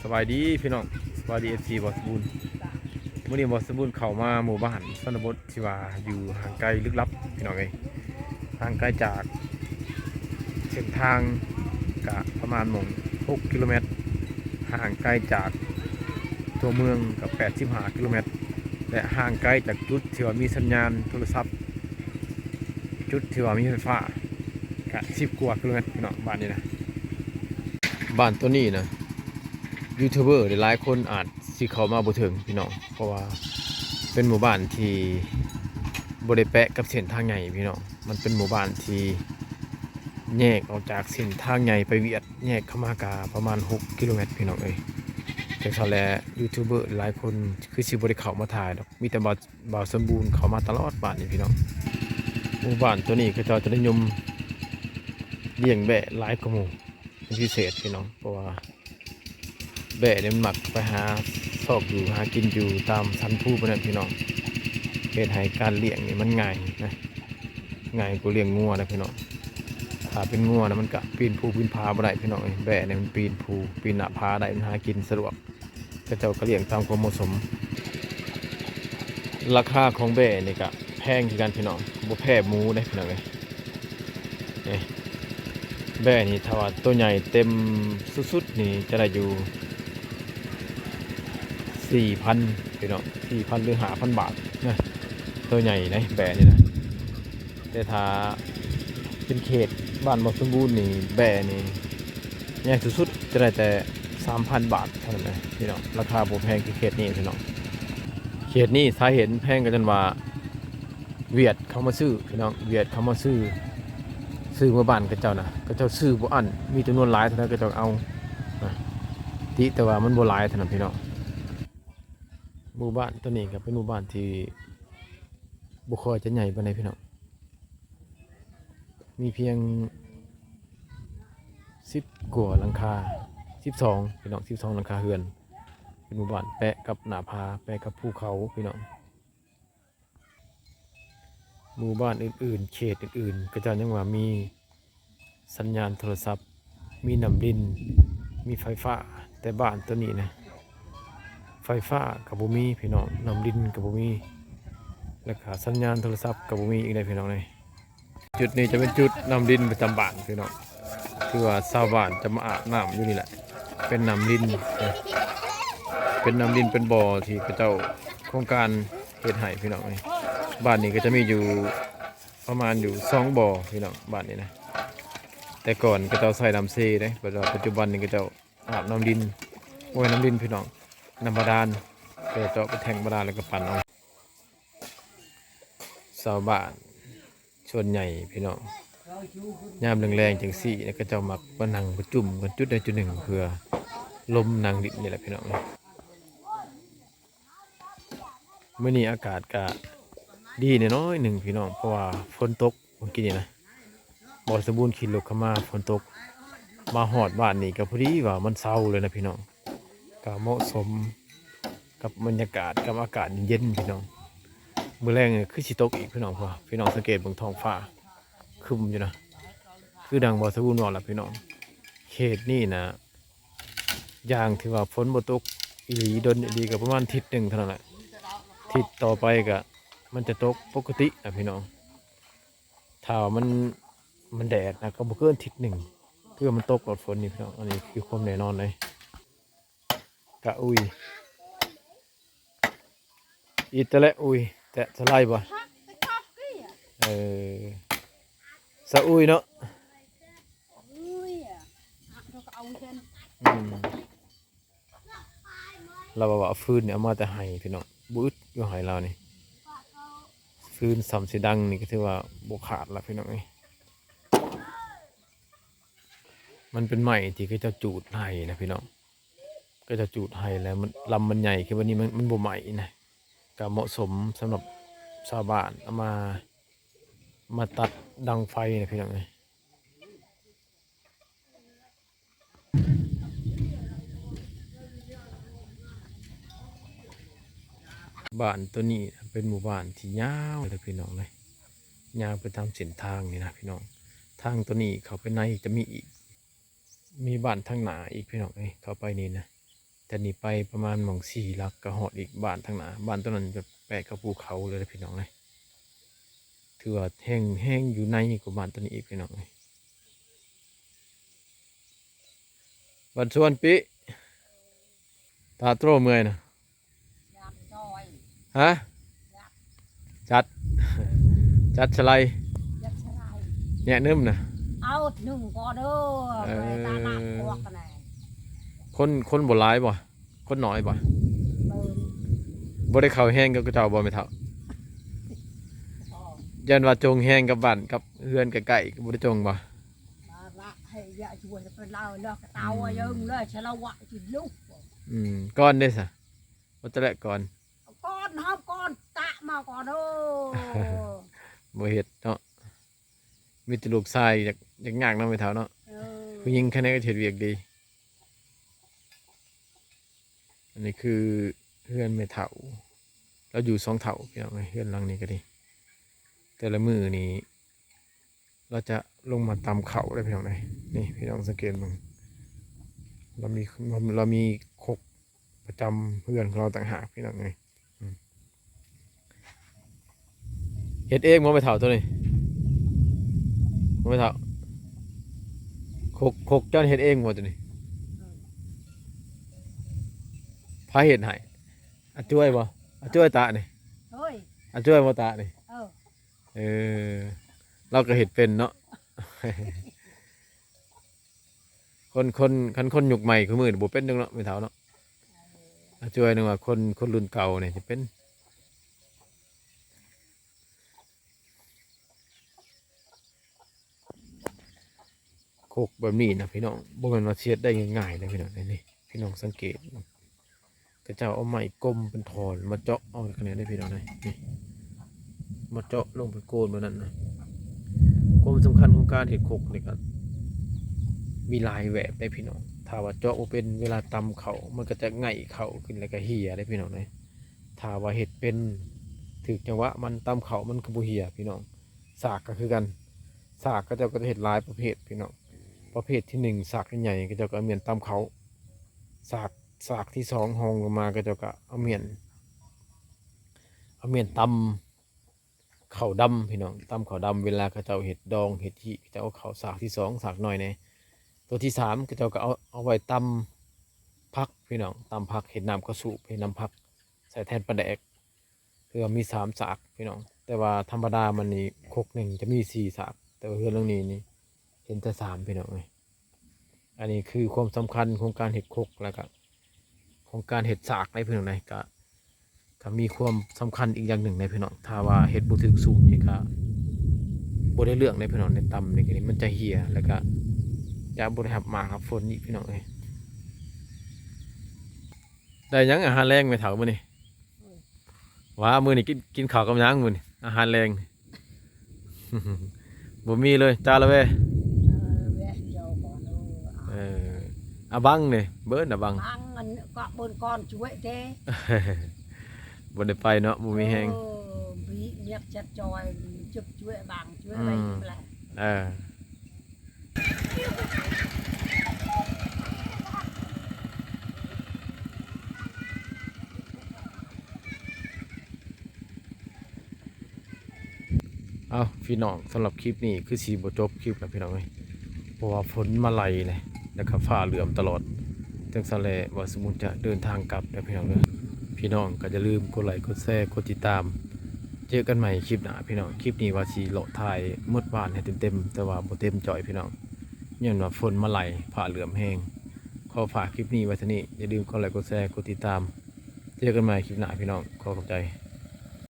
สบายดีพี่น้องสบายดีFCบอสบูนเมื่อนี้บอสบูนเข้ามาหมู่บ้านชนบทที่ว่าอยู่ห่างไกลลึกลับพี่น้องเอ้ยห่างไกลจากเส้นทางกะประมาณ6 กิโลเมตรห่างไกลจากตัวเมืองกับ85 กิโลเมตรและห่างไกลจากจุดที่ว่ามีสัญญาณโทรศัพท์จุดที่ว่ามีไฟฟ้ากะ10 กว่ากิโลเมตรพี่น้องบ้านนี้นะบ้านตัวนี้นะยูทูบเบอร์หลายคนอาจสิเข้ามาบ่ถึงพี่น้องเพราะว่าเป็นหมู่บ้านที่บ่ได้แปะกับเส้นทางใหญ่พี่น้องมันเป็นหมู่บ้านที่แยกออกจากเส้นทางใหญ่ไปเวียดแยกเข้ามากาประมาณ6 กิโลเมตรพี่น้องเอ้ยแต่เขาแลยูทูบเบอร์หลายคนคือสิบ่ได้เข้ามาถ่ายดอกมีแต่บ่าวสมบูรณ์เข้ามาตลอดบ้านนี้พี่น้องหมู่บ้านตัวนี้ก็จะนิยมเลี้ยงแบะหลายกว่าหมู่เป็นพิเศษพี่น้องเพราะว่าแบะเนี่ยมันหมักไปหาซอกอยู่หากินอยู่ตามสันผู้พนันพี่น้องเหตุให้การเลี้ยงนี่มันง่ายนะง่ายกว่าเลี้ยงงัวนะพี่น้องถ้าเป็นงัวนะมันก็ปีนภูปีนผาบ่ได้พี่น้องแบะเนี่ยมันปีนภูปีนหน้าผาได้มันหากินสะดวกก็เจ้าก็เลี้ยงตามความเหมาะสมราคาของแบะนี่ก็แพงคือกันพี่น้องบ่แพ้หมูได้พี่น้องเลยนี่แบะนี่ถ้าว่าตัวใหญ่เต็มสุดๆนี่จะได้อยู่4,000พี่น้อง4,000หรือ5,000 บาทนะตัวใหญ่นะแบะนี่นะแต่ถ้าเป็นเขตบ้านบ่สมบูรณ์นี่แบะนี่ใหญ่สุดๆจะได้แต่ 3,000 บาทเท่านั้นนะพี่น้องราคาบ่แพงคือเขตนี้พี่น้องเขตนี้สาเหตุแพงก็จนว่าเวียดเขามาซื้อพี่น้องเวียดเขามาซื้อเมื่อบ้านกับเจ้านะก็เจ้าซื้อบ่อั้นมีจำนวนหลายเท่านั้นก็เจ้าเอาติแต่ว่ามันบ่หลายเท่านั้นพี่น้องหมู่บ้านตัวนี้ก็เป็นหมู่บ้านที่บุคอยจะใหญ่ปานใดพี่น้องมีเพียง10 กว่าหลังคา12พี่น้อง12หลังคาเรือนเป็นหมู่บ้านแปะกับหน้าผาแปะกับภูเขาพี่น้องหมู่บ้านอื่นๆเขตอื่นๆก็จะยังว่ามีสัญญาณโทรศัพท์มีน้ำดินมีไฟฟ้าแต่บ้านตัวนี้นะไฟฟ้ากับบ่มีพี่น้องน้ำดินกับบ่มีแล้วก็สัญญาณโทรศัพท์กับบ่มีอีกได้พี่น้องเลยจุดนี้จะเป็นจุดน้ำดินประจำบ้านพี่น้องคือว่าชาวบ้านจะมาอาบน้ำอยู่นี่แหละเป็นน้ำดินเป็นน้ำดินเป็นบ่อที่พระเจ้าโครงการเฮ็ดให้พี่น้องเลยบ้านนี้ก็จะมีอยู่ประมาณอยู่2 บ่อพี่น้องบ้านนี้นะแต่ก่อนก็เจ้าใส่น้ำเซได้ปัจจุบันนี้ก็เจ้าอาบน้ำดินโอ้ยน้ำดินพี่น้องน้ำบาดาลก็เจาะไปแทงบาดาลแล้วก็ปั่นเอาชาวบ้านส่วนใหญ่พี่น้องยามแรงๆจังสี่ก็เจ้ามักมานั่งประจุ่มกันจุดใดจุดหนึ่งเพื่อลมนางดิบนี่แหละพี่น้องเมื่อนี้อากาศก็ดีน้อยหนึ่งพี่น้องเพราะว่าฝนตกเมื่อกี้นี่นะบ่สมบูรณ์ขี่รถเข้ามาฝนตกมาหอดบ้านนี่ก็พอดีว่ามันเศร้าเลยนะพี่น้องก็เหมาะสมกับบรรยากาศกับอากาศเย็นพี่น้องมื้อแรงนี่คือสิตกอีกพี่น้องเพราะพี่น้องสังเกตเบิ่งท้องฟ้าครึ้มอยู่นะคือดังบ่สมบูรณ์ว่าล่ะพี่น้องเขตนี่นะอย่างที่ว่าฝนบ่ตกอีหลีดนอีหลีก็ประมาณอาทิตย์หนึงเท่านั้นแหละอาทิตย์ต่อไปก็มันจะตกปกตินะพี่น้องถ้าว่ามันแดดนะก็บ่เกินอาทิตย์หนึ่งเพื่อมันตกหลอดฝนนี่พี่น้องอันนี้คือความแน่นอนเลยกะอุ้ยอีตะและอุ้ยแต่สไลด์บ่เออสะอุ้ยเนาะเราบอกว่าฟืนเนี่ยเอามาแต่ไห้พี่น้องบึ้ดอยู่ไห้เรานี่ฟืนสำสีดังนี่ก็ถือว่าบกขาดละพี่น้องนี่มันเป็นใหม่ที่ก็จะจูดไห้นะพี่น้องก็จะจูดไห้แล้วมันลำมันใหญ่คือวันนี้มันบ่ใหม่นะก็เหมาะสมสำหรับชาวบ้านเอามาตัดดังไฟนะพี่น้องนี่บ้านตัวนี้เป็นหมู่บ้านที่ยาวเลยพี่น้องเลยยาวไปตามเส้นทางนี่นะพี่น้องทางตัวนี้เขาไปในจะมีอีกมีบ้านทางหนาอีกพี่น้องเข้าไปนี่นะ แต่นี่ไปประมาณหม่อง4 ลักก็ฮอดอีกบ้านทางหน้าบ้านตัวนั้นแบบแปะกับภูเขาเลยนะพี่น้องเลยถือว่าแห้งอยู่ในกว่าบ้านตัวนี้อีกพี่น้องเลยบ้านสวนปิตาโตรเมื่อยนะฮะจัดจัดสไลด์เนี่ยนึ่มนะเอาหนึ่งก็เด้อไปตาหนักพวกกันไหนคนบ่ร้ายบ่คนน้อยบ่บ่ได้เข้าแห้งกับกระเจ้าบ่ไม่เท่ายันว่าจงแห้งกับบ้านกับเฮือนใกล้ๆบ่ได้จงบ่ละให้ยาชวนเป็นเล่าเลิกเตายังเลยฉันละวะจิลุกก้อนได้ซะบ่จะแลกก่อนก้อนหอมก้อนตะมาก่อนเด้อบ่เฮ็ดเนาะมีแต่ลูกชายอยากยากเนาะไม่เท่าเนาะผู้หญิงแค่นั้นก็เฮ็ดเวียกดีอันนี้คือเฮือนไม่เท่าเราอยู่2 เท่าพี่น้องเฮือนหลังนี้ก็ดีแต่ละมือนี้เราจะลงมาตามเขาได้พี่น้องเลยนี่พี่น้องสังเกตมั้งเรามีคกประจำเพื่อนของเราต่างหากพี่น้องเลยเฮ็ดเองมั้งไปเท่าตัวนี้มั้งไปเท่าคกเจ้าเฮ็ดเองมั้งตัวนี้พาเฮ็ดให้ช่วยบ่ช่วยตานี่ช่วยบ่ตานี่เราก็เห็ดเป็นเนาะ คนยุคใหม่คือมือบ่เป็นจังเนาะไม่เท่าเนาะช่วยนึงว่าคนรุ่นเก่าเนี่ยจะเป็นโคกแบบนี้นะพี่น้องบ่แม่นว่าเสียดได้ง่ายๆเลยพี่น้องนี่พี่น้องสังเกตก็เจ้าเอาไม้กลมเป็นถอนมาเจาะเอาคะแนนได้พี่น้องนี่มาเจาะลงไปโกนแบบนั้นนะความสำคัญของการเห็ดโคกนี่ก็มีลายแหวกได้พี่น้องถ้าว่าเจาะเป็นเวลาตำเขามันก็จะไง่เขาขึ้นแล้วก็เหี่ยได้พี่น้องเลยถ้าว่าเห็ดเป็นถึกจังหวะมันตำเขามันก็บ่เหี่ยพี่น้องสากก็คือกันสากก็จะเห็ดลายประเภทพี่น้องประเภทที่1สากใหญ่ก็จะเอาเมียนตำเขาสากที่2ห้องลงมาก็จะเอาเมียนตำเขาดำพี่น้องตำเขาดำเวลาเขาเจ้าเห็ดดองเห็ดที่จะเอาเขาสากที่2สากหน่อยเนี่ยตัวที่3ก็เจ้าก็เอาไว้ตำพักพี่น้องตำพักเห็ดน้ำกระสุเห็ดน้ำพักใส่แทนปลาแดกคือมี3สากพี่น้องแต่ว่าธรรมดามันนี่คก1จะมี4สากแต่ว่าเรื่องนี้นี่เห็นแต่3พี่น้องเลยอันนี้คือความสำคัญของการเห็ดคกแล้วก็ของการเห็ดสากในพี่น้องเลยก็มีความสำคัญอีกอย่างหนึ่งในพี่น้องถ้าว่าเห็ดบุถึกสูตรนี่ก็บ่ได้เรื่องในพี่น้องในตำนี่มันจะเหี่ยแล้วก็จะบ่ได้หับมาครับฝนนี่พี่น้องเลยได้ยังอาหารแรงไหมเถามื้อนี้ว่ามื้อนี้กินข้าวกับยังมื้อนี้อาหารแรงบ่มีเลยจ้าละเว้อาบังนี่เบิ้นอาบังก็บนก้อนช่วยเด้บ่ได้ไปเนาะบ่มีแฮงบีเรียกจัดจอยจุบช่วยบังช่วยอะไรแหละเอาพี่น้องสำหรับคลิปนี้คือสีบ่จบคลิปแล้วพี่น้องเลยเพราะว่าฝนมาไหลเลยแล้วก็ฟ้าเหลื่อมตลอดจังซั่นแหละว่าสมมุติจะเดินทางกลับแล้วพี่น้องเลยพี่น้องก็อย่าลืมกดไลค์กดแชร์กดติดตามเจอกันใหม่คลิปหน้าพี่น้องคลิปนี้ว่าสีโหลดถ่ายมืดบ้านให้เต็มแต่ว่าบ่เต็มจ่อยพี่น้องย้อนว่าฝนมาไหลฟ้าเหลื่อมแห้งขอฝากคลิปนี้ไว้เท่านี้อย่าลืมกดไลค์กดแชร์กดติดตามเจอกันใหม่คลิปหน้าพี่น้องขอขอบใจ